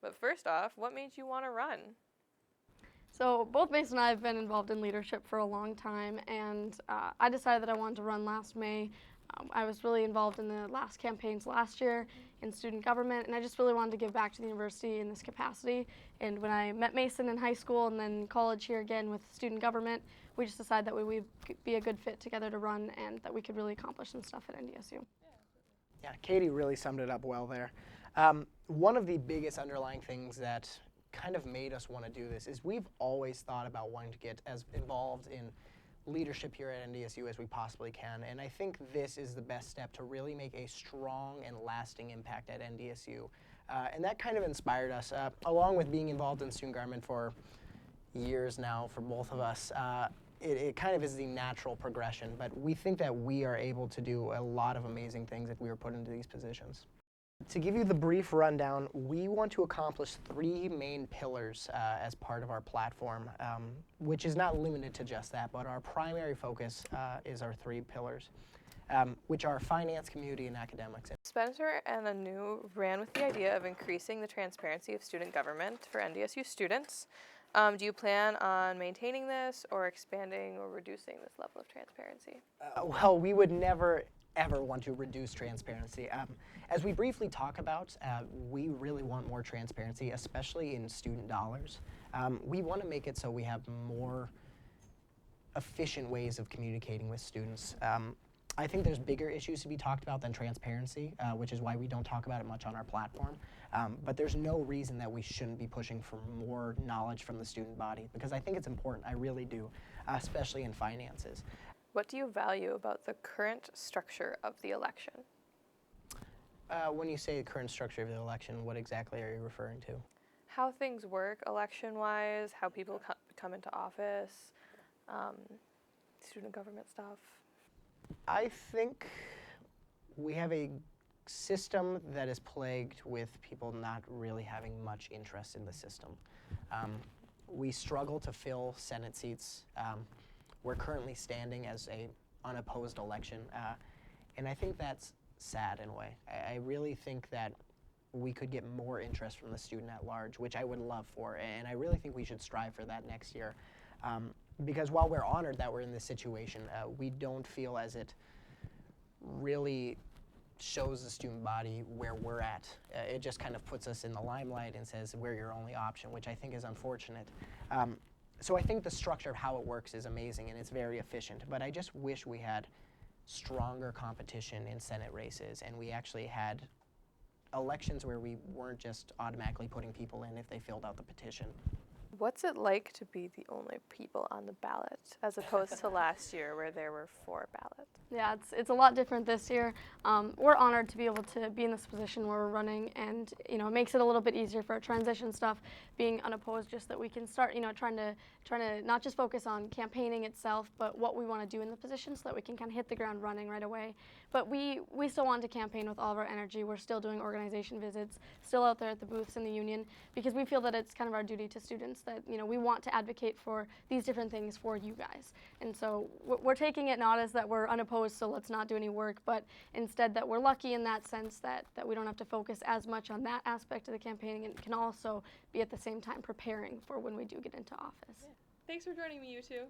But first off, what made you want to run? So both Mason and I have been involved in leadership for a long time, and I decided that I wanted to run last May. I was really involved in the last campaigns last year in student government, and I just really wanted to give back to the university in this capacity. And when I met Mason in high school and then college here again with student government, we just decided that we would be a good fit together to run and that we could really accomplish some stuff at NDSU. Yeah, Katie really summed it up well there. One of the biggest underlying things that kind of made us want to do this is we've always thought about wanting to get as involved in leadership here at NDSU as we possibly can, and I think this is the best step to really make a strong and lasting impact at NDSU. And that kind of inspired us, along with being involved in student government for years now for both of us. It kind of is the natural progression, but we think that we are able to do a lot of amazing things if we were put into these positions. To give you the brief rundown, we want to accomplish 3 main pillars as part of our platform, which is not limited to just that, but our primary focus is our 3 pillars, which are finance, community, and academics. Spencer and Anu ran with the idea of increasing the transparency of student government for NDSU students. Do you plan on maintaining this or expanding or reducing this level of transparency? Well, we would never ever want to reduce transparency. As we briefly talk about, we really want more transparency, especially in student dollars. We want to make it so we have more efficient ways of communicating with students. I think there's bigger issues to be talked about than transparency, which is why we don't talk about it much on our platform. But there's no reason that we shouldn't be pushing for more knowledge from the student body, because I think it's important, I really do, especially in finances. What do you value about the current structure of the election? When you say the current structure of the election, what exactly are you referring to? How things work election-wise, how people come into office, student government stuff. I think we have a system that is plagued with people not really having much interest in the system. We struggle to fill Senate seats. We're currently standing as a unopposed election, and I think that's sad in a way. I really think that we could get more interest from the student at large, which I would love for, and I really think we should strive for that next year. Because while we're honored that we're in this situation, we don't feel as it really shows the student body where we're at. It just kind of puts us in the limelight and says we're your only option, which I think is unfortunate. So I think the structure of how it works is amazing and it's very efficient, but I just wish we had stronger competition in Senate races and we actually had elections where we weren't just automatically putting people in if they filled out the petition. What's it like to be the only people on the ballot as opposed to last year where there were 4 ballots? Yeah, it's a lot different this year. We're honored to be able to be in this position where we're running, and it makes it a little bit easier for our transition stuff, being unopposed, just that we can start trying to not just focus on campaigning itself, but what we want to do in the position so that we can kind of hit the ground running right away. But we still want to campaign with all of our energy. We're still doing organization visits, still out there at the booths in the union, because we feel that it's kind of our duty to students that we want to advocate for these different things for you guys. And so we're taking it not as that we're unopposed, so let's not do any work, but instead that we're lucky in that sense that we don't have to focus as much on that aspect of the campaigning and can also be at the same time preparing for when we do get into office. Yeah. Thanks for joining me, you two.